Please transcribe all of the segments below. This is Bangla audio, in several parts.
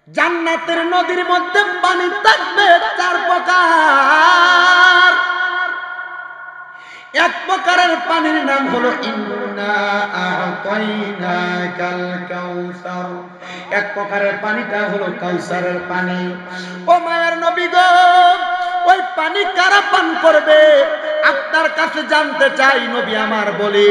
জান্নাতের নদীর মধ্যে পানি থাকবে চার প্রকার। এক প্রকারের পানির নাম হলো ইন্না আ'তাইনাকাল কাউসার। এক প্রকারের পানিটা হলো কাউসারের পানি। ও মায়ের নবী গো, ওই পানি কারা পান করবে? আপনার কাছে জানতে চাই নবী আমার বলে,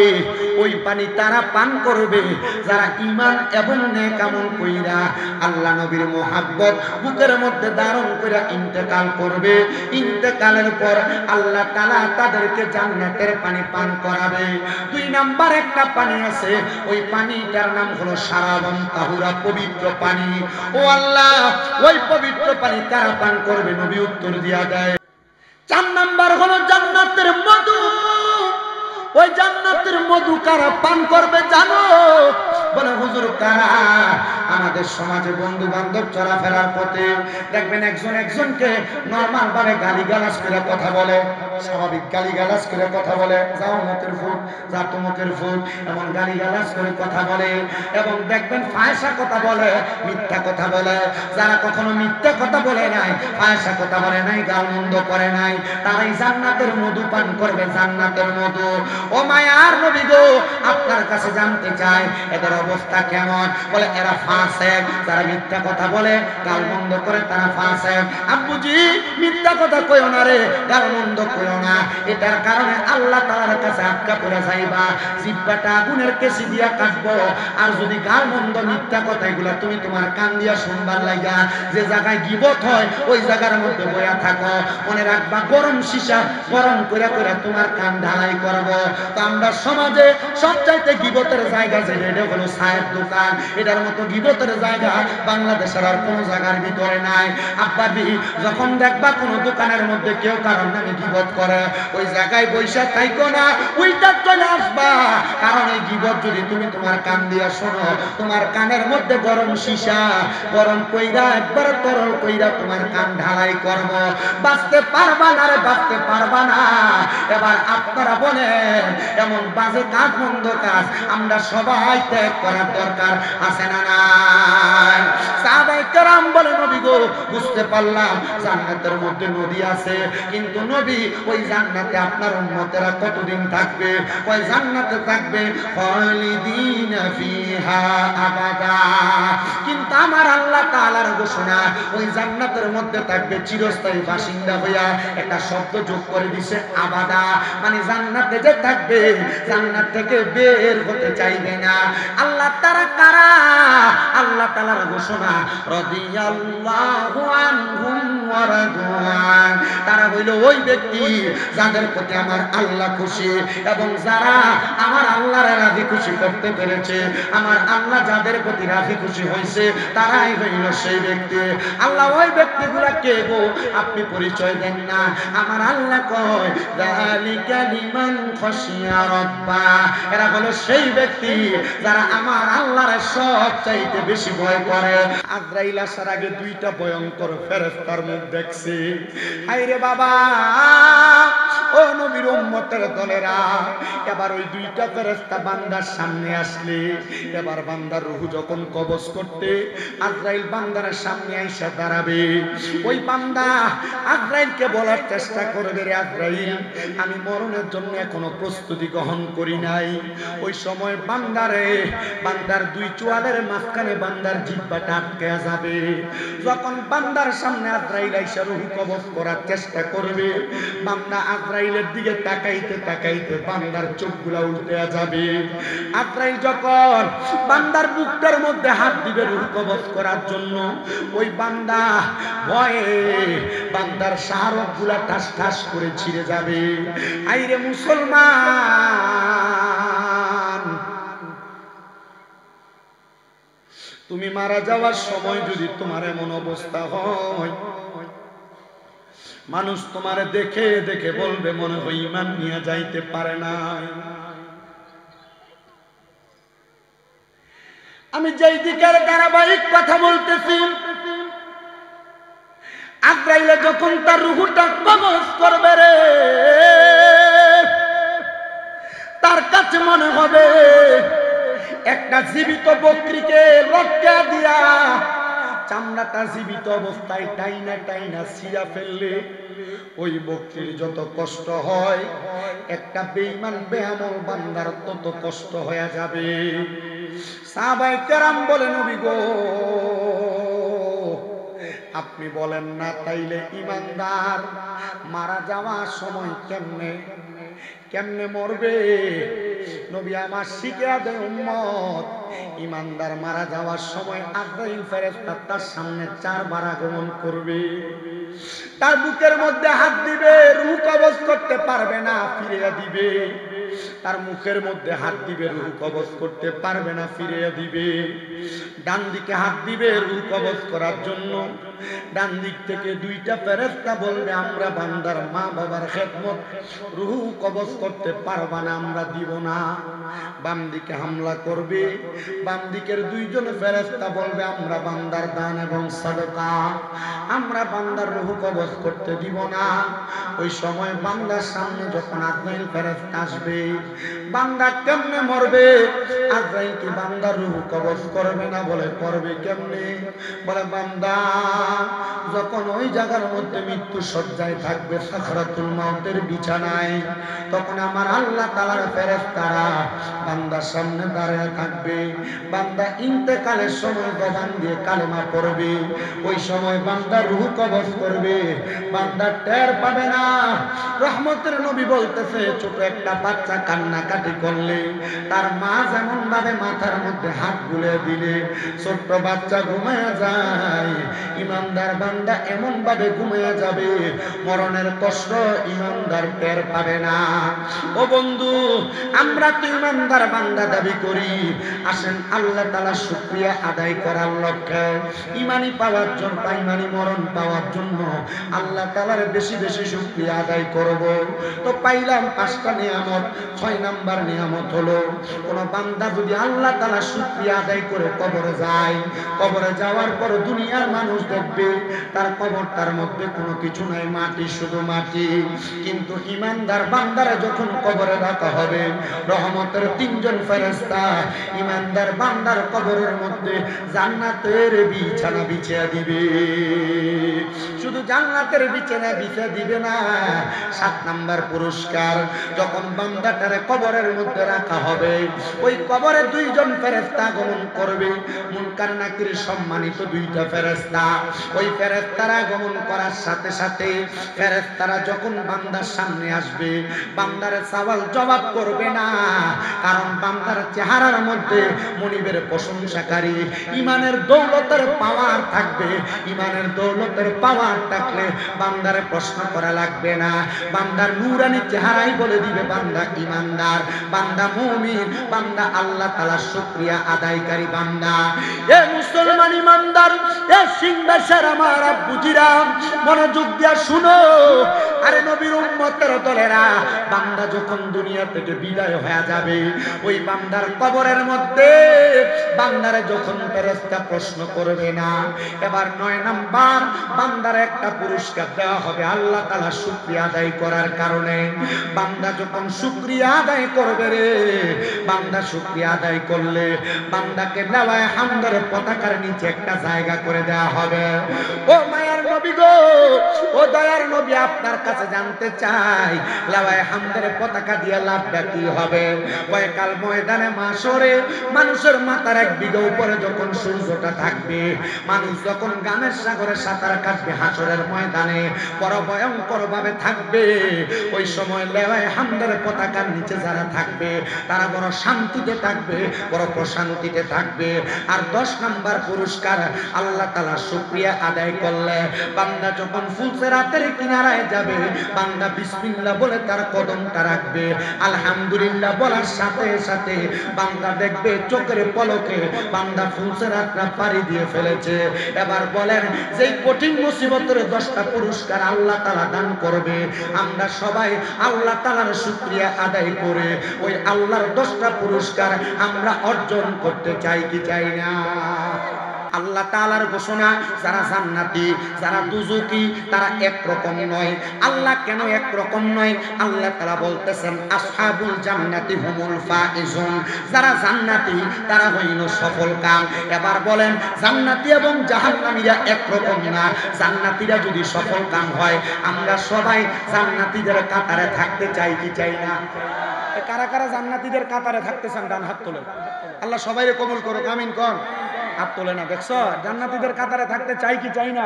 ওই পানি তারা পান করবে যারা ঈমান এবং নেক আমল কইরা আল্লাহ নবীর মুহাব্বত বুকের মধ্যে ধারণ কইরা ইন্তেকাল করবে। ইন্তেকালের পর আল্লাহ তাআলা তাদেরকে জান্নাতের পানি পান করাবে। দুই নাম্বার একটা পানি আছে, ওই পানিটার নাম হলো শারাবান তাহুরা, পবিত্র পানি। ও আল্লাহ, ওই পবিত্র পানি কারা পান করবে? নবী উত্তর দিয়া দেয়, চার নাম্বার হলো জান্নাতের মধু। ওই জান্নাতের মধু কারা পান করবে জানো? বলে হুজুর কারা? আমাদের সমাজে বন্ধু বান্ধব চলাফেরার পথে দেখবেন একজন একজনকে নরমাল ভাবে গালিগালাজ করে কথা বলে, স্বাভাবিক গালিগালাজ করে কথা বলে, যাও মুখের ফুট, যা তোমকের ফুট, এমন গালিগালাজ করে কথা বলে। এবং দেখবেন ফায়সা কথা বলে, মিথ্যা কথা বলে। যারা কখনো মিথ্যা কথা বলে নাই, ফায়সা কথা বলে নাই, গালমন্দ করে নাই, তারাই জান্নাতের মধু পান করবে, জান্নাতের মধু। ও মায়ার নবী গো, আপনার কাছে জানতে চাই এদের অবস্থা কেমন? বলে এরা ফাসেক, যারা মিথ্যা কথা বলে, গালমন্দ করে, তারা ফাসেক। আব্বুজি মিথ্যা কথা কইও না রে, গালমন্দ কইও না, এটার কারণে আল্লাহ তাআলার কাছে আটকা পড়ে যাইবা, জিহ্বাটা আগুনের কেশি দিয়া কাটবো। আর যদি গালমন্দ মিথ্যা কথা এগুলা তুমি তোমার কান দিয়া শুনবার লাগা যে জায়গায় গীবত হয় ওই জায়গার মধ্যে বয়া থাকো, মনে রাখবা গরম সীসা গরম করে করে তোমার কান ঢালাই করবো। তো আমরা সমাজে সবচাইতে গীবতের জায়গা যে এটা হলো চায়ের দোকান। এটার মতো গীবতের জায়গা বাংলাদেশের আর কোনো জায়গার ভিতরে নাই। আব্বাদি যখন দেখবা কোনো দোকানের মধ্যে কেউ কারণ নামে গীবত করে, ওই জায়গায় বৈশা থাইকো না, ওইটা চলে আসবা। কারণ এই গীবত যদি তুমি তোমার কান দিয়া শোনো, তোমার কানের মধ্যে গরম সীসা গরম কইরা একবার তরল কইরা তোমার কান ঢালাই করব, বাঁচতে পারবা না রে, বাঁচতে পারবা না। এবার আপনারা বলেন এমন বাজে কাজ, মন্দ কাজ আমরা সবাই ত্যাগ করার দরকার আছে না নাই? সাহাবায়ে কেরাম বলে নবী গো, বুঝতে পারলাম জান্নাতের মধ্যে নদী আছে, কিন্তু নবী ওই জান্নাতে আপনার উম্মতেরা কতদিন থাকবে? ওই জান্নাতে থাকবে খালিদিনা ফিহা আবাদা। কিন্তু আমার আল্লাহ তাআলার ঘোষণা, ওই জান্নাতের মধ্যে থাকবে চিরস্থায়ী বাসিন্দা হইয়া। একটা শব্দ যোগ করে দিছে আবাদা, মানে জান্নাতে যে থাকবে, জান্নাত থেকে বের হতে চাইবে না। আল্লাহ তাআলা কারা? আল্লাহ তাআলার ঘোষণা, রাদিয়াল্লাহু আনহুম ওয়া রাদওয়ান। তারা হইল ওই ব্যক্তি যাদের প্রতি আমার আল্লাহ খুশি, এবং যারা আমার আল্লাহর রাজি খুশি করতে পেরেছে। আমার আল্লাহ যাদের প্রতি রাজি খুশি হয়েছে তারাই হইল সেই ব্যক্তি। আল্লাহ ওই ব্যক্তিগুলা কে গো? আপনি পরিচয় দেন না। আমার আল্লাহ কয়, যালিকা লিমান খাশিয়া রাব্বা। এরা হলো সেই ব্যক্তি যারা আমার আল্লাহর সবচাইতে বেশি ভয় করে। আজরাইল আসার আগে দুইটা ভয়ঙ্কর ফেরেশতার মুখ দেখছি। হায়রে বাবা, ও নবীর উম্মতের দলেরা, এবার ওই দুইটা ফেরেশতা বান্দার সামনে আসলে, এবার বান্দার রূহ যখন কবজ করতে আজরাইল বান্দার সামনে এসে দাঁড়াবে, ওই বান্দা আজরাইলকে বলার চেষ্টা করবে, রে আজরাইল, আমি মরণের জন্য এখনো প্রস্তুতি গ্রহণ করি নাই। ওই সময় বান্দারে, বান্দার দুই চোয়ালের মাঝখানে বান্দার জিহ্বাটা আটকে যাবে। যখন বান্দার সামনে আজরাইল এসে রূহ কবজ করার চেষ্টা করবে, বান্দা আজরাইলের দিকে তাকাইতে তাকাইতে বান্দার চোখগুলা উল্টে যাবে। আজরাইল যখন বান্দার বুকটার মধ্যে হাত দিবে রূহ কবজ করার জন্য, ওই বান্দা ভয়ে বান্দার শাহরগগুলা ঠাস ঠাস করে ছিঁড়ে যাবে। আইরে মুসলমান, তুমি মারা যাওয়ার সময় যদি তোমার এমন অবস্থা হয়, মানুষ তোমারে দেখে দেখে বলবে মনে হয় ঈমান নিয়ে যাইতে পারে না। আমি যেই দিকের ধারাবাহিক কথা বলতেছি, আজরাইলে যখন তার রূহটা কবজ করবে রে, তার কাছে মনে হবে একটা জীবিত বকরিকে লটকা দিয়া চামড়াটা জীবিত অবস্থায় টাইনা টাইনা ছিঁড়া ফেললে ওই বকরির যত কষ্ট হয় একটা বেঈমান বেআমল বান্দার তত কষ্ট হয়ে যাবে। সাহাবায়ে কেরাম বলে নবী গো আপনি বলেন না তাইলে ইমানদার মারা যাওয়ার সময় কেমনে কেমনে মরবে? নবী আমার শিখিয়ে দেয় উম্মত, ইমানদার মারা যাওয়ার সময় আজরাইল ফেরেশতা তার সামনে 4 বার আগমন করবে, তার বুকের মধ্যে হাত দিবে, রূহ কবজ করতে পারবে না, ফিরিয়ে দিবে। তার মুখের মধ্যে হাত দিবে, রূহ কবজ করতে পারবে না, ফিরিয়ে দিবে। ডান দিকে হাত দিবে রূহ কবজ করার জন্য, ডান দিক থেকে 2টা ফেরেশতা বলবে আমরা বান্দার মা বাবার খেদমত রূহ কবজ করতে পারবা না, আমরা দিব না। বাম দিকে হামলা করবে, বাম দিকের 2 জন ফেরেশতা বলবে আমরা বান্দার দান এবং সাদকা আমরা বান্দার রূহ কবজ করতে দিব না। ওই সময় বান্দার সামনে যখন আজরাইল ফেরেশতা আসবে, বান্দা কেমনে মরবে? আজরাইল কি বান্দার রূহ কবজ করবে না? বলে করবে কেমনে? বলে বান্দা যখন ওই জায়গার মধ্যে মৃত্যু শয্যায় থাকবে, সাকরাতুল মাউতের বিছানায়, তখন আমার আল্লাহ তাআলার ফেরেশতারা বান্দার সামনে দাঁড়িয়ে থাকবে। বান্দা ইন্তেকালের সময় জবান দিয়ে কালেমা পড়বে, ওই সময় বান্দা রূহ কবজ করবে, বান্দা টের পাবে না। রহমতের নবী বলতেছে ছোট একটা বাচ্চা কান্নাকাটি করলে তার মা যেমন ভাবে মাথার মধ্যে হাত বুলে দিলে ছোট্ট বাচ্চা ঘুমায়া যায়, ইমানদার বান্দা এমন ভাবে ঘুমায়া যাবে মরণের কষ্ট ইমানদার টের পাবে না। ও বন্ধু, আমরা তো ইমানদার বান্দা দাবি করি, আসেন আল্লাহ তাআলা শুকরিয়া আদায় করার লক্ষ্যে ইমানি পাওয়ার জন্য, ইমানি মরণ পাওয়ার জন্য আল্লাহ তাআলার বেশি বেশি শুকরিয়া আদায় করব। তো পাইলাম 5টা নিয়ামত, 6 নাম্বার নিয়ামত হলো কোন বান্দা যদি আল্লাহ তাআলা শুকরিয়া আদায় করে কবরে যায়, কবরে যাওয়ার পর দুনিয়ার মানুষ দেখবে তার কবরটার মধ্যে কোনো কিছু নাই, মাটি, শুধু মাটি। কিন্তু ইমানদার বান্দারা যখন কবরে রাখা হবে, রহমতের 3 জন ফেরেশতা ইমানদার বান্দার কবরের মধ্যে জান্নাতের বিছানা বিছিয়ে দিবে। শুধু জান্নাতের বিছানা বিছিয়ে দিবে না, 7 নাম্বার পুরস্কার, যখন বান্দাটারে কবরের মধ্যে রাখা হবে, ওই কবরে 2 জন ফেরেশতা আগমন করবে, মুনকার নাকির সম্মানিত 2টা ফেরেশতা। ওই ফেরেশতারা আগমন করার সাথে সাথে ফেরেশতারা যখন বান্দার সামনে আসবে, বান্দার সওয়াল জবাব করবে না, কারণ বান্দার চেহারার মধ্যে মনিবের প্রশংসাকারী ইমানের দৌলতের পাওয়ার থাকবে। ইমানের দৌলতের পাওয়ার থাকলে বান্দারে প্রশ্ন করা লাগবে না, বান্দার নূরানি চেহারাই বলে দিবে বান্দা ইমানদার, বান্দা মুমিন, বান্দা আল্লাহ তাআলার শুকরিয়া আদায়কারী বান্দা। এ মুসলমান ইমানদার, এ সিংহাসের আমার আব্বুজিরা মনোযোগ দিয়া শুনো। আরে নবীর উম্মতের দলেরা, বান্দা যখন দুনিয়া থেকে বিদায় হয়ে যাবে, ওই বান্দার কবরের মধ্যে বান্দারে যখন ফেরেশতা প্রশ্ন করবে না, এবার 9 নাম্বার বান্দার একটা পুরস্কার দেওয়া হবে আল্লাহ তাআলা শুকরিয়া আদায় করার কারণে। বান্দা যখন শুকরিয়া আদায় করবে রে, বান্দা শুকরিয়া আদায় করলে বান্দাকে লাওয়ায়ে হামদের পতাকার নিচে একটা জায়গা করে দেওয়া হবে। ও মায়ার নবী গো, ও দয়ার নবী, আপনার কাছে জানতে চাই লাওয়ায়ে হামদের পতাকা দিয়ে লাভটা কি হবে? কয়কাল ময়দানে মাশরে মানুষের মাথার 1 বিঘা উপরে যখন সূর্যটা থাকবে, মানুষ যখন গামের সাগরে সাঁতার কাটবে হাশরের ময়দানে, বড় ভয়ঙ্কর ভাবে থাকবে, ওই সময় লাওয়ায়ে হামদের পতাকার নিচে যারা থাকবে তারা বড় শান্তিতে থাকবে, বড় প্রশান্তিতে থাকবে। আর 10 নাম্বার পুরস্কার, আল্লাহ তাআলা শুকরিয়া আদায় করলে বান্দা যখন ফুলসেরাতের কিনারায় যাবে, বান্দা বিসমিল্লাহ বলে তার কদমটা রাখবে, আলহামদুলিল্লাহ বলার সাথে সাথে বান্দা দেখবে চোখের পলকে বান্দা ফুলসেরাতটা পাড়ি দিয়ে ফেলেছে। এবার বলেন, যেই কঠিন মুসিবতের 10টা পুরস্কার আল্লাহ তাআলা দান করবে, আমরা সবাই আল্লাহ তাআলার শুকরিয়া আদায় করে ওই আল্লাহর 10টা পুরস্কার আমরা অর্জন করতে চাই কি চাই না? আল্লাহ তাআলার ঘোষণা, যারা জান্নাতি যারা দুজকি তারা একরকম নয়। আল্লাহ কেন একরকম নয়? আল্লাহ তাআলা বলতেছেন আসহাবুল জান্নাতি হুমুল ফাইজুন, যারা জান্নাতি তারা হইল সফল কাম। এবার বলেন জান্নাতি এবং জাহান্নামীরা একরকম না। জান্নাতীরা যদি সফল কাম হয়, আমরা সবাই জান্নাতীদের কাতারে থাকতে চাই কি চাই না? কারা কারা জান্নাতীদের কাতারে থাকতে চান? ডান হাত তোলেন। আল্লাহ সবাইরে কবুল করুক, আমিন কোন। হাত তোলে না, দেখছো? জান্নাতীদের কাতারে থাকতে চাই কি চাই না?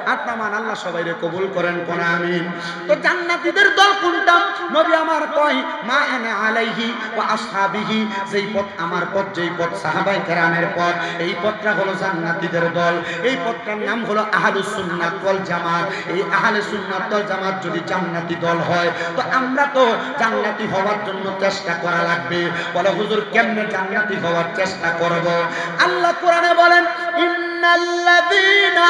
হাত নামান, আল্লাহ সবাইরে কবুল করেন কোন, আমিন। তো জান্নাতীদের দল কোনটা? নবী আমার কয় মা আনা আলাইহি ওয়া আসহাবিহি, যেই পথ আমার পথ, যেই পথ সাহাবায়ে কেরামের পথ, এই পথটা হলো জান্নাতীদের দল। এই পথটার নাম হলো আহলুস সুন্নাত ওয়াল জামাত। এই আহলে সুন্নাত ওয়াল জামাত যদি জান্নাতি দল হয়, তো আমরা তো জান্নাতি হওয়ার জন্য চেষ্টা করা লাগবে। বলে হুজুর কেমনে জান্নাতি হওয়ার চেষ্টা করব? আল্লাহ কোরআনে বলেন ইন্নাল্লাযীনা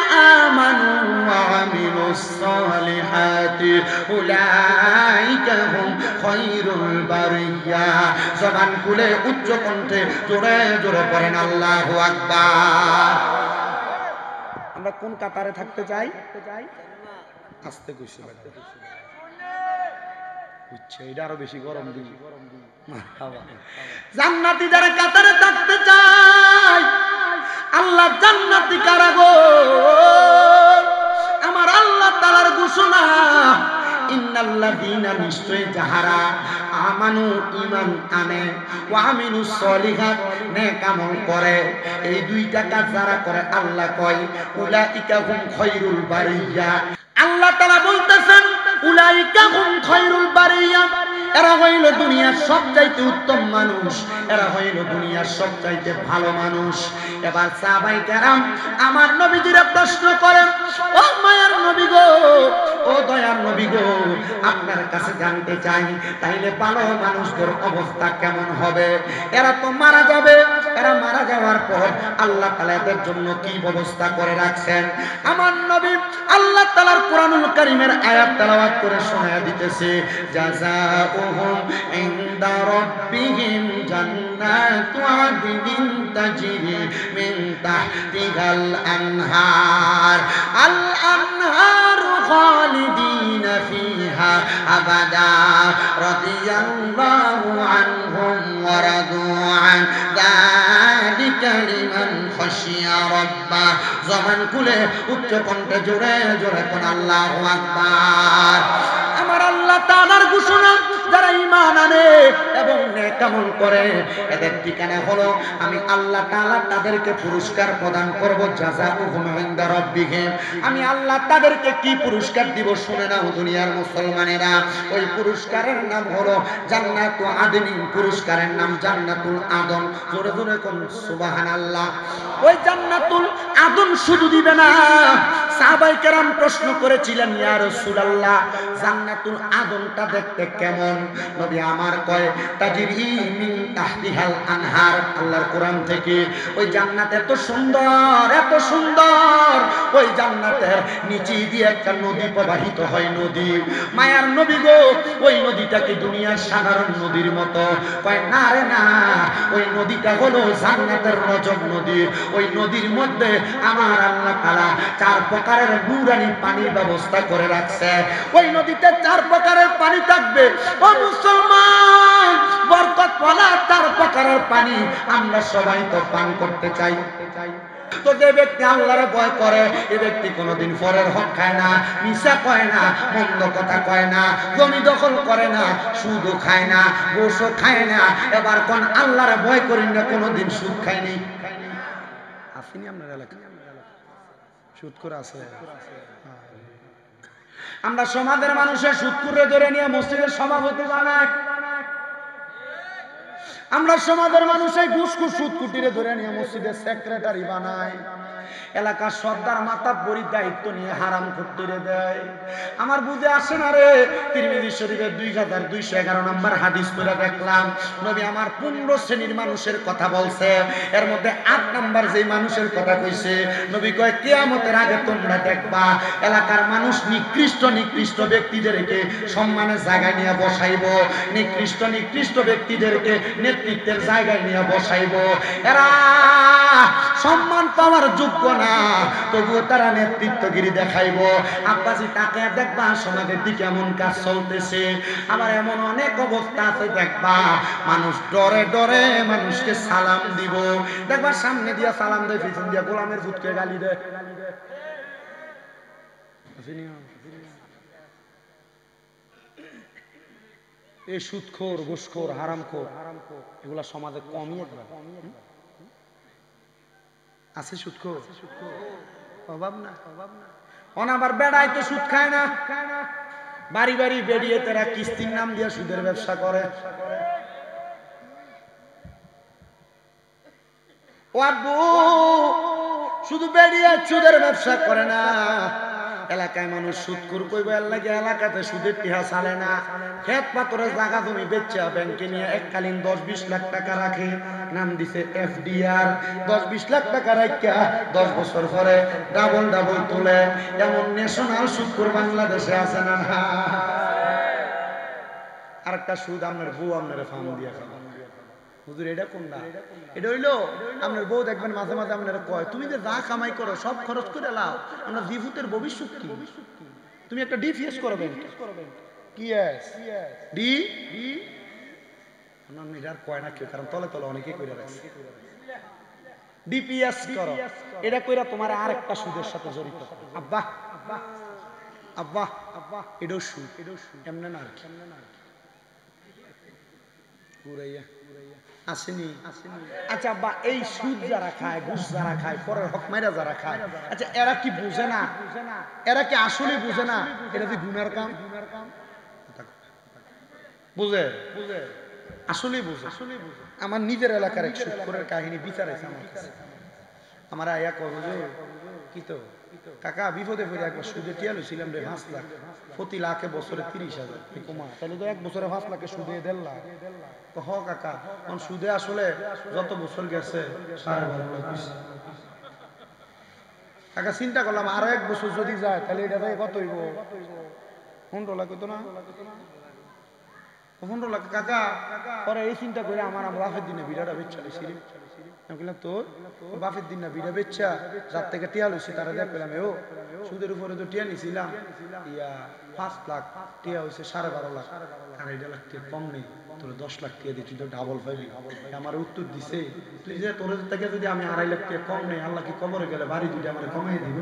আমানু ওয়া আমিলুস সালিহাতি উলাইকা হুম খায়রুল বারিয়া। জবান খুলে উচ্চ কণ্ঠে জোরে জোরে পড়েন আল্লাহু আকবার। আমরা কোন কাতারে থাকতে চাই? আস্তে কইছি বুঝছে, এটা আরো বেশি গরম দিন। জান্নাতীদের কাতারে থাকতে চাই। আল্লাহ জান্নাতি কারা গো? আমার আল্লাহ তাআলার ঘোষণা ইন্নাল্লাযীনা, নিশ্চয় যাহারা আমানু ঈমান আনে ওয়া আমিলুস সলিহাত, নেক আমল করে, এই দুইটা কাজ যারা করে আল্লাহ কয় উলাইকা হুম খায়রুল বারিয়া। আল্লাহ তাআলা বলতেছেন উলাইকা হুম খায়রুল বারিয়া, এরা হইল দুনিয়ার সবচাইতে উত্তম মানুষ, এরা হইল দুনিয়ার সবচাইতে ভালো মানুষ। এবার সাহাবায়ে কেরাম আমার নবীজিরে প্রশ্ন করেন, ও মায়ার নবী গো, ও দয়ার নবী গো, আপনার কাছে জানতে চাই তাইলে ভালো মানুষদের অবস্থা কেমন হবে? এরা তো মারা যাবে, এরা মারা যাওয়ার পর আল্লাহ তাআলা এদের জন্য কি ব্যবস্থা করে রাখছেন? আমার নবী আল্লাহ তাআলার কোরআনুল কারীমের আয়াত তেলাওয়াত করে শোনায়া দিতেছে, জাযাউহুম ইনদা রাব্বিহিম জান্নাতু আদনিন তাজরি মিন তাহতিহাল আনহার, আল আনহারু খালিদিনা ফিহা আবাদা রাদিয়াল্লাহু আনহুম ওয়া রাদু আন, যালিকা লিমান খাশিয়া রাব্বাহ। জবান খুলে উচ্চ কণ্ঠে জোরে জোরে কোন আল্লাহু আকবার। আমার আল্লাহ তাআলার ঘোষণা, যারা ঈমান আনে এবং নেক আমল করে এদের ঠিকানা হলো আমি আল্লাহ তাআলা তাদেরকে পুরস্কার প্রদান করব। জাযাউহুম ইনদা রাব্বিহিম, আমি আল্লাহ তাদেরকে কি পুরস্কার দিব শুনে নাও দুনিয়ার মুসলমানেরা। ওই পুরস্কারের নাম হলো জান্নাতু আদনিন, পুরস্কারের নাম জান্নাতুল আদন। জোরে জোরে কোন সুবহানাল্লাহ। ওই জান্নাতুল আদন শুধু দিবে না, সাহাবায়ে কেরাম প্রশ্ন করেছিলেন ইয়া রাসূলুল্লাহ জান্নাতুল আদনটা দেখতে কেমন? নবী আমার কয় তাজরি মিন তাহতিহাল আনহার। আল্লাহর কোরআন থেকে ওই জান্নাত এত সুন্দর, এত সুন্দর, ওই জান্নাতের নিচে দিয়ে একটা নদী প্রবাহিত হয়, নদী। মায়ার নবী গো, ওই নদীটা কি দুনিয়ার সাধারণ নদীর মতো? কয় না রে না, ওই নদীটা হলো জান্নাতের রজব নদী। ওই নদীর মধ্যে আমার আল্লাহ তাআলা 4 প্রকারের নূরানি পানির ব্যবস্থা করে রাখছে। ওই নদীতে 4 প্রকারের পানি থাকবে। ও মুসলমান, বরকতওয়ালা 4 প্রকারের পানি আমরা সবাই তো পান করতে চাই। তো যে ব্যক্তি আল্লাহর ভয় করে, এই ব্যক্তি কোনোদিন পরের হক খায় না, মিশা কয় না, মন্দ কথা কয় না, জমি দখল করে না, সুদও খায় না, ঘুষও খায় না। এবার কোন আল্লাহর ভয় করি না, কোনোদিন সুদ খায়নি? আসেনি আপনার এলাকায়? সুদ করে আছে? আমরা সমাজের মানুষের সুদ করে ধরে নিয়ে মসজিদের সভাপতি বানাই। আমরা সমাজের মানুষের ঘুষ সুদ কুটিরে ধরে নিয়ে মসজিদের সেক্রেটারি বানাই। এলাকার সর্দার মাতাব্বরীর দায়িত্ব নিয়ে হারাম করতে দেয়। আমার বুঝে আসে না রে। তিরমিজি শরীফের 2211 নম্বর হাদিস পড়ে দেখলাম নবী আমার 15 শ্রেণীর মানুষের কথা বলছে। এর মধ্যে 8 নাম্বার যে মানুষের কথা কইছে, নবী কয় কিয়ামতের আগে তোমরা দেখবা এলাকার মানুষ নিকৃষ্ট ব্যক্তিদেরকে সম্মানের জায়গায় নিয়ে বসাইব, নিকৃষ্ট ব্যক্তিদেরকে নেতৃত্বের জায়গায় নিয়ে বসাইব। এরা সম্মান পাওয়ার যোগ্য না, তবুও তারা নেতৃত্বগিরি দেখাইব। আব্বাজি তাকে দেখবা সমাজের দিকে এমন কাজ চলতেছে। আবার এমন অনেক অবস্থা আছে দেখবা মানুষ ডরে ডরে মানুষকে সালাম দিব। দেখবা সামনে দিয়া সালাম দেয়, পিছন দিয়া গোলামের ভূতকে গালি দেয়। এই সুদখোর, ঘুষখোর, হারামখোর এগুলা সমাজে কমই আছে। সুদখোর অভাব না। আবার বেড়াই তো সুদ খায় না, বাড়ি বাড়ি বেরিয়ে তারা কিস্তির নাম দিয়ে সুদের ব্যবসা করে। ও আব্বু শুধু বেরিয়ে সুদের ব্যবসা করে না, এলাকায় মানুষ সুদখোর কইব লাগে, এলাকাতে সুদের টিহা চালে না। ক্ষেত পাথরের জায়গা জমি বেচা ব্যাংকে নিয়ে এককালীন 10-20 লাখ টাকা রাখে, নাম দিছে এফডিআর। 10-20 লাখ টাকা রাখা 10 বছর পরে ডাবল তোলে। এমন ন্যাশনাল সুদখোর বাংলাদেশে আছে না? আরেকটা সুদ আপনার বউ আপনার ফার্ম দিয়া খাবে। হুজুর এটা কোনটা? এটা হইলো আপনার বউ দেখবেন মাঝে মাঝে আপনার কয় তুমি যে যা কামাই করো সব খরচ করে লাও, আমরা জীবুতের ভবিষ্যৎ কি? তুমি একটা ডিপিএস করবেন। কি ডি আর কয় না কেউ, কারণ তলে তলে অনেকেই করে রাখছে। ডিপিএস করো, এটা কইরা তোমার আরেকটা সুদের সাথে জড়িত। আব্বা আব্বা আব্বা এটাও সুদ, এমন না ঘুরাইয়া আসেনি। আচ্ছা আব্বা এই সুদ যারা খায়, ঘুষ যারা খায়, পরের হক মাইরা যারা খায়, আচ্ছা এরা কি বুঝে না? এরা কি আসলে বুঝে না এটা যে গুনার কাম? বুঝে আসলে বুঝে। আমার নিজের এলাকার এক সুদখোরের কাহিনী বিচারেছে আমার কাছে। আমার আয়া কবে কি তো কাকা বিপদে পড়ে একবার সুদে টিয়া লইছিলাম রে 5 লাখ, প্রতি লাখে বছরে 30,000। কমা তাহলে তো 1 বছরে 5 লাখে সুদে 1.5 লাখ। তো হ কাকা কারণ সুদে আসলে যত বছর গেছে 12.5 লাখ। কাকা চিন্তা করলাম আরো 1 বছর যদি যায় তাহলে এটা কত হইব? 15 লাখ হইতো না? 15 লাখ। কাকা পরে এই চিন্তা করে আমার বাপের দিনে বিড়াটা বেচা লইছি। আমি বললাম তোর বাপের দিন না বিড়া বেচা যার থেকে টিয়া লইছি তারা দেখ পেলাম ও সুদের উপরে তো টিয়া নিছিলাম 5 লাখ, টিয়া হয়েছে 12.5 লাখ। 2.5 লাখ টিয়া কম নেই, তোর 10 লাখ টিয়া দিচ্ছি তো ডাবল পাইবি। আমার উত্তর দিছে তুই যে তোর থেকে যদি আমি 2.5 লাখ টিয়া কম নেই, আল্লাহ কি কবরে গেলে বাড়ি দুইটা আমার কমাই দিবে?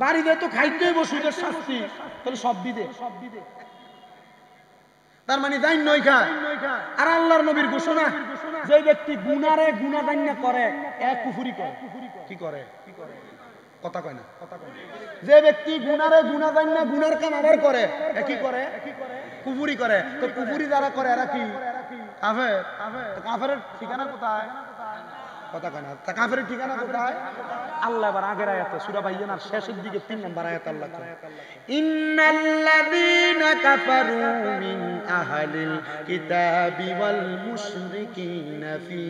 বাড়ি দিয়ে তো খাইতে হইব সুদের শাস্তি, তাহলে সব দিদে। তার মানে জান নয় খায়। আর আল্লাহর নবীর ঘোষণা, যে ব্যক্তি গুনারে গুনাহ জান্না করে এক কুফরি করে। কি করে? কথা কয় না। যে ব্যক্তি গুনারে গুনাহ জান্না গুনার কাম আবার করে কি করে? কুফরি করে। তো কুফরি যারা করে এরা কি কাফের? তো কাফেরের ঠিকানা কোথায়? কথা কয় না। তা কাফেরের ঠিকানা কোথায়? আল্লাহ এবার আগের আয়াতে সূরা বাইয়ানার শেষের দিকে 3 নম্বর আয়াত আল্লাহ কয় ইন্নাল্লাযীনা কাফারু মিন আহলিল কিতাবি ওয়াল মুশরিকিনা ফি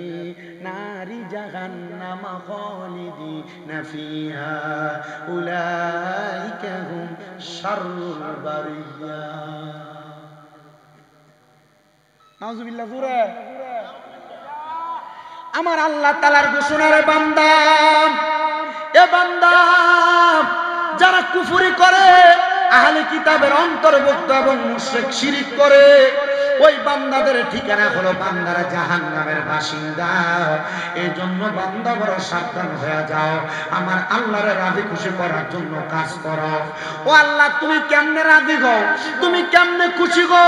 নারি জাহান্নাম খালিদিনা ফিহা উলাইকা হুম শাররুল বারিয়া। নাউযুবিল্লাহ। জোরে আমার আল্লাহ তাআলার ঘোষণার বান্দা, এ বান্দা যারা কুফরি করে, আহলে কিতাবের অন্তর্ভুক্ত এবং মুশরিক শিরিক করে, ওই বান্দাদের ঠিকানা হলো বান্দারা জাহান্নামের বাসিন্দা। এই জন্য বান্দা বড় সাবধান হয়ে যাও, আমার আল্লাহরে রাজি খুশি করার জন্য কাজ করো। ও আল্লাহ তুমি কেমনে রাজি গো, তুমি কেমনে খুশি গো?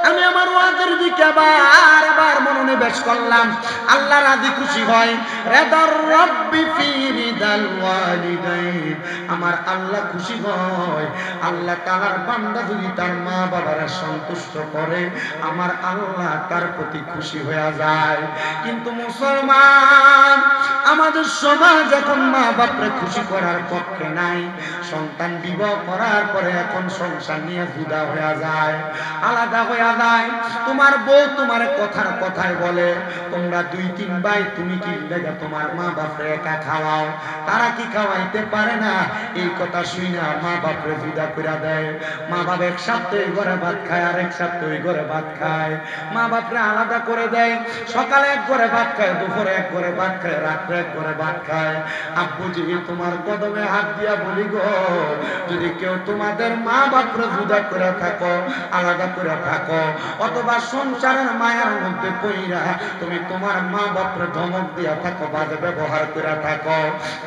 আমি আমার ওয়াজের দিকে বারবার মনোনিবেশ করলাম। আল্লাহ রাজি খুশি হয় রিদার রাব্বি ফি রিদাল ওয়ালিদাইন। আমার আল্লাহ খুশি হয় আল্লাহ তাআলার বান্দা যদি তার মা বাবারা সন্তুষ্ট করে, আমার আল্লাহ তার প্রতি খুশি হয়ে যায়। কিন্তু মুসলমান, আমাদের সমাজ এখন মা বাপরে খুশি করার পক্ষে নাই। সন্তান বিবাহ করার পরে এখন সংসার নিয়ে জুদা হয়ে যায়, আলাদা হয়ে যায়। তোমার বউ তোমার কথায় বলে, তোমরা 2-3 ভাই, তুমি কি দেখে তোমার মা বাপরে একা খাওয়াও, তারা কি খাওয়াইতে পারে না? এই কথা শুনে মা বাপরে জুদা করে দেয়। মা বাপ এক সপ্তাহে ঘরে ভাত খায়, আর এক সপ্তাহে ঘরে ভাত খায়। মা বাপরে আলাদা করে দেয়। সকালে এক ঘরে ভাত খায়, দুপুরে এক ঘরে ভাত খায়, রাত্রে এক ঘরে ভাত খায়। আব্বুজি, তোমার কদমে হাত দিয়া বলি গো, যদি কেউ তোমাদের মা বাপরে জুদা করে থাকো, আলাদা করে থাকো, অথবা সংসারের মায়ের মধ্যে কইরা তুমি তোমার মা বাপরে ধমক দিয়া থাকো, বাজে ব্যবহার করে থাকো,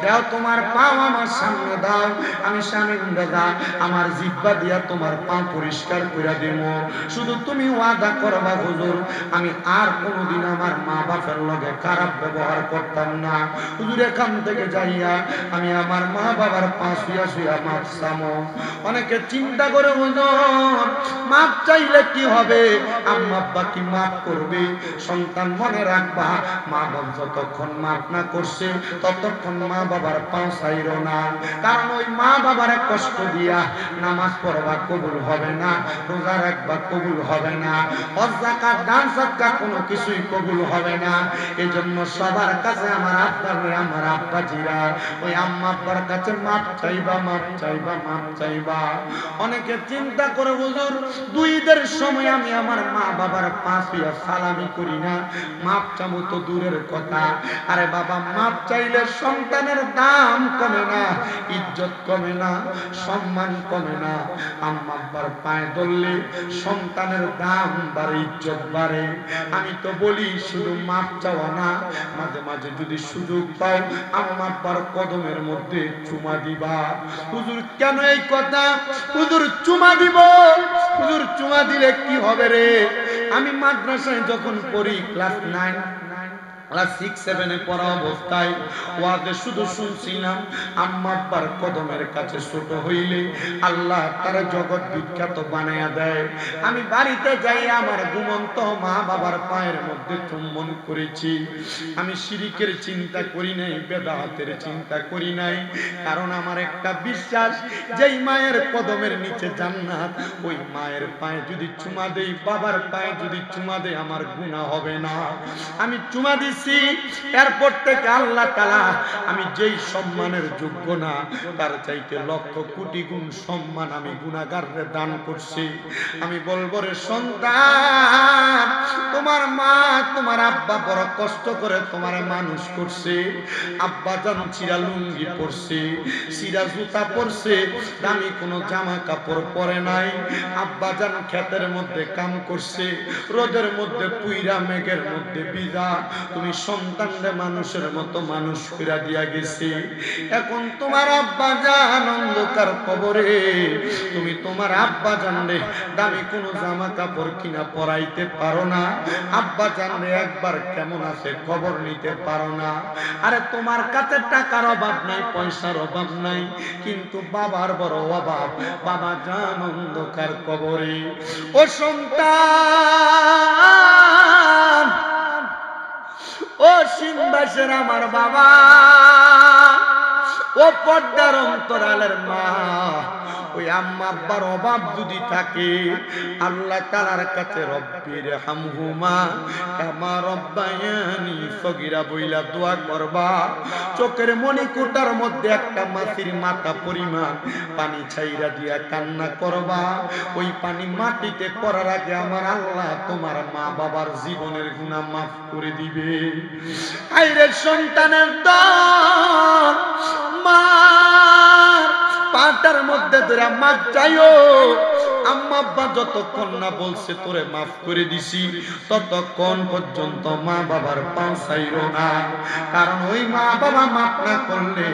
দাও তোমার পাও আমার সামনে দাও, আমি সামনে দাদা আমার জিহ্বা দিয়া তোমার পা পরিষ্কার করে দেব। শুধু তুমি ওয়াদা করবা হুজুর, আমি আর কোনোদিন আমার মা বাপের লগে খারাপ ব্যবহার করতাম না। হুজুর, এখান থেকে যাইয়া আমি আমার মা বাবার পা শুয়া শুয়া মাপ চামো। অনেকে চিন্তা করে, হুজুর মাপ চাইলে কি হবে? আম্মা আব্বা কি মাপ করবে? সন্তান মনে রাখবা, মা বাবা যতক্ষণ মাপ না করছে ততক্ষণ মা বাবার পা চাইরো না। কারণ ওই মা বাবার কষ্ট দিয়া নামাজ পড়বা কবুল হবে না, রোজা রাখবা কবুল হবে না, হজ যাকাত দান সদকা কোনো কিছুই কবুল হবে না। এজন্য সবার কাছে আমার আব্বাজিরা, ওই আম্মা আব্বার কাছে মাপ চাইবা, মাপ চাইবা, মাপ চাইবা। অনেকে চিন্তা করে, হুজুর 2 ঈদের সময় আমি আমার মা বাবার পা ছুঁয়া সালামি করি না, মাপ চামো তো দূরের কথা। আরে বাবা, মাপ চাইলে সন্তানের দাম কমে না, ইজ্জত কমে না, সম্মান কমে না। আম্মা আব্বার পায়ে ধরলে সন্তানের দাম বাড়ে, ইজ্জত বাড়ে। আমি তো বলি শুধু মাপ চাওয়া না, মাঝে মাঝে যদি সুযোগ পাও আম্মা আব্বার কদমের মধ্যে চুমা দিবা। হুজুর কেন এই কথা? হুজুর চুমা দিব, হুজুর চুমা দিলে কি হবে রে? আমি মাদ্রাসায় যখন পড়ি, ক্লাস 9 ক্লাস 6-7 এ পড়া অবস্থায় ওয়াজে শুধু শুনছিলাম, আম্মা আব্বার কদমের কাছে ছোট হইলে আল্লাহ তার জগৎ বিখ্যাত বানায়া দেয়। আমি বাড়িতে যাই, আমার ঘুমন্ত মা বাবার পায়ের মধ্যে চুম্বন করেছি। আমি শিরিকের চিন্তা করি নাই, বেদাতের চিন্তা করি নাই। কারণ আমার একটা বিশ্বাস, যেই মায়ের কদমের নিচে জান্নাত, ওই মায়ের পায়ে যদি চুমা দেই, বাবার পায়ে যদি চুমা দেই, আমার গুনাহ হবে না। আমি চুমা দিছি, এরপর থেকে আল্লাহ তাআলা আমি যেই সম্মানের যোগ্য না, তার চাইতে লক্ষ কোটি গুণ সম্মান আমি গুনাহগাররে দান করছি। আমি বলবো, রে সন্তান, তোমার মা তোমার আব্বা বড় কষ্ট করে তোমার মানুষ করছে। আব্বা জান চিরা লুঙ্গি পরছে, চিরা জুতা পরছে, দামি কোনো জামা কাপড় পরে নাই। আব্বা জান ক্ষেতের মধ্যে কাম করছে, রোদের মধ্যে পুইরা, মেঘের মধ্যে ভিজা। তুমি সন্তানরে মানুষের মতো মানুষ করে দিয়া গেছে। এখন তোমার আব্বা জান অন্ধকার কবরে, তুমি তোমার আব্বা জানরে দামি কোনো জামা কাপড় কিনা পরাইতে পারো না। আব্বা জানরে একবার কেমন আছে খবর নিতে পারো না। আরে তোমার কাছে টাকার অভাব নাই, পয়সার অভাব নাই, কিন্তু বাবার বড় অভাব। বাবা জান অন্ধকার কবরে। ও সন্তান, ও সিংহাসের আমার বাবা, ও পর্দার অন্তরালের মা, ওই আম্মা আব্বার অভাব যদি থাকে, আল্লাহ তাআলার কাছে রব্বির হামহুমা কামা রব্বায়ানি সগীরা বইলা দোয়া করবা। চোখের মণিকুটার মধ্যে একটা মাছির মাথা পরিমাণ পানি ছাইরা দিয়া কান্না করবা। ওই পানি মাটিতে পড়ার আগে আমার আল্লাহ তোমার মা বাবার জীবনের গুনাহ মাফ করে দিবে। আইরে সন্তানের দল, মা পাটার মধ্যে ধরে মাপ চাইও। আম্মা আব্বা যতক্ষণ না বলছে তোরে মাফ করে দিছি, ততক্ষণ পর্যন্ত মা বাবার পা চাইরো না। কারণ ওই মা বাবা মাফ না করলে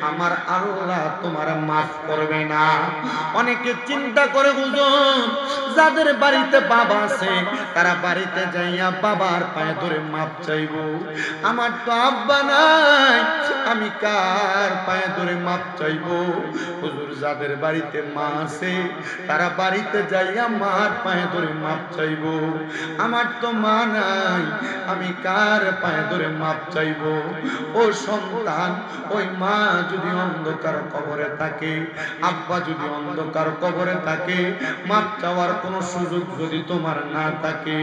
আমার আল্লাহ তোমার মাফ করবে না। অনেকে চিন্তা করে, হুজুর যাদের বাড়িতে বাবা আছে তারা বাড়িতে যাইয়া বাবার পায়ে ধরে মাপ চাইবো। আমার তো আব্বা নাই, আমি কার পায়ে ধরে মাপ চাইবো? হুজুর যাদের বাড়িতে মা আছে তারা বাড়িতে যাইয়া মার পায়ে ধরে মাপ চাইবো। আমার তো মা নাই, আমি কার পায়ে ধরে মাপ চাইবো? ও সন্তান, ওই মা যদি অন্ধকার কবরে থাকে, আব্বা যদি অন্ধকার কবরে থাকে, মাপ চাওয়ার কোনো সুযোগ যদি তোমার না থাকে,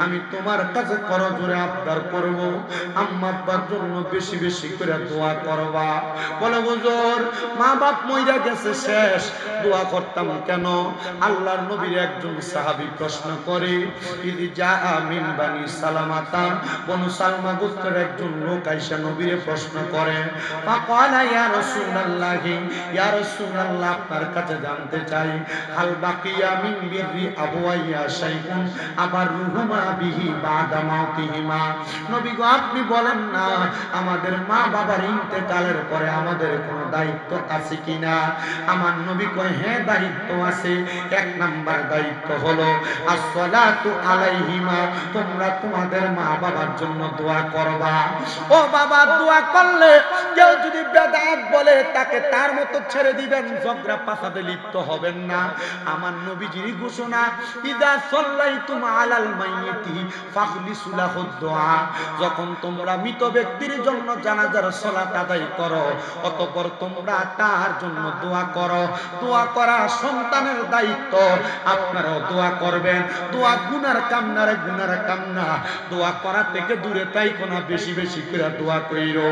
আমি তোমার কাছে করজোরে আবদার করব, আম্মা আব্বার জন্য বেশি বেশি করে দোয়া করবা। বলে হুজুর মা বাপ মইরা গেছে শেষ, দোয়া করতাম কেন? আল্লাহর নবীর একজন সাহাবী প্রশ্ন করে, ইদি জা মিন বানি সালামাতা, বনু সালমা গোত্রের একজন লোক আইসা নবীরে প্রশ্ন করে, ফাকালা ইয়া রাসূলুল্লাহি, ইয়া রাসূলুল্লাহ আপনার কাছে জানতে চাই, হাল বাকিয়া মিন বিররি আবওয়াইয়া শাইউন আবার রুহুমা বিহি বাদা মাউতিহিমা। নবী গো আপনি বলেন না আমাদের মা বাবার ইন্তেকালের পরে আমাদের কোনো দায়িত্ব আছে কিনা? আমার নবী কয় হ্যাঁ দায়িত্ব আছে। এক নাম্বার দায়িত্ব হলো আসসালাতু আলাইহিমা, তোমরা তোমাদের মা বাবার জন্য দোয়া করবা। ও বাবা, দোয়া করলে কেউ যদি বেদাত বলে তাকে তার মতো ছেড়ে দিবেন, ঝগড়া ফাসাদে লিপ্ত হবেন না। আমার নবীজির ঘোষণা, ইদা সাল্লাইতুম আলাল মাইয়িতি ফাখলিসু লাহুদ দুআ, যখন তোমরা মৃত ব্যক্তির জন্য জানাজার সালাত আদায় করো, অতঃপর তোমরা তার জন্য দোয়া করো। দোয়া করা সন্তানের দায়িত্ব, আপনারাও দোয়া করবেন। দোয়া গুনার কাম না রে, গুনার কাম না। দোয়া করা থেকে দূরে তাই কোনা, বেশি বেশি করে দোয়া কইরো।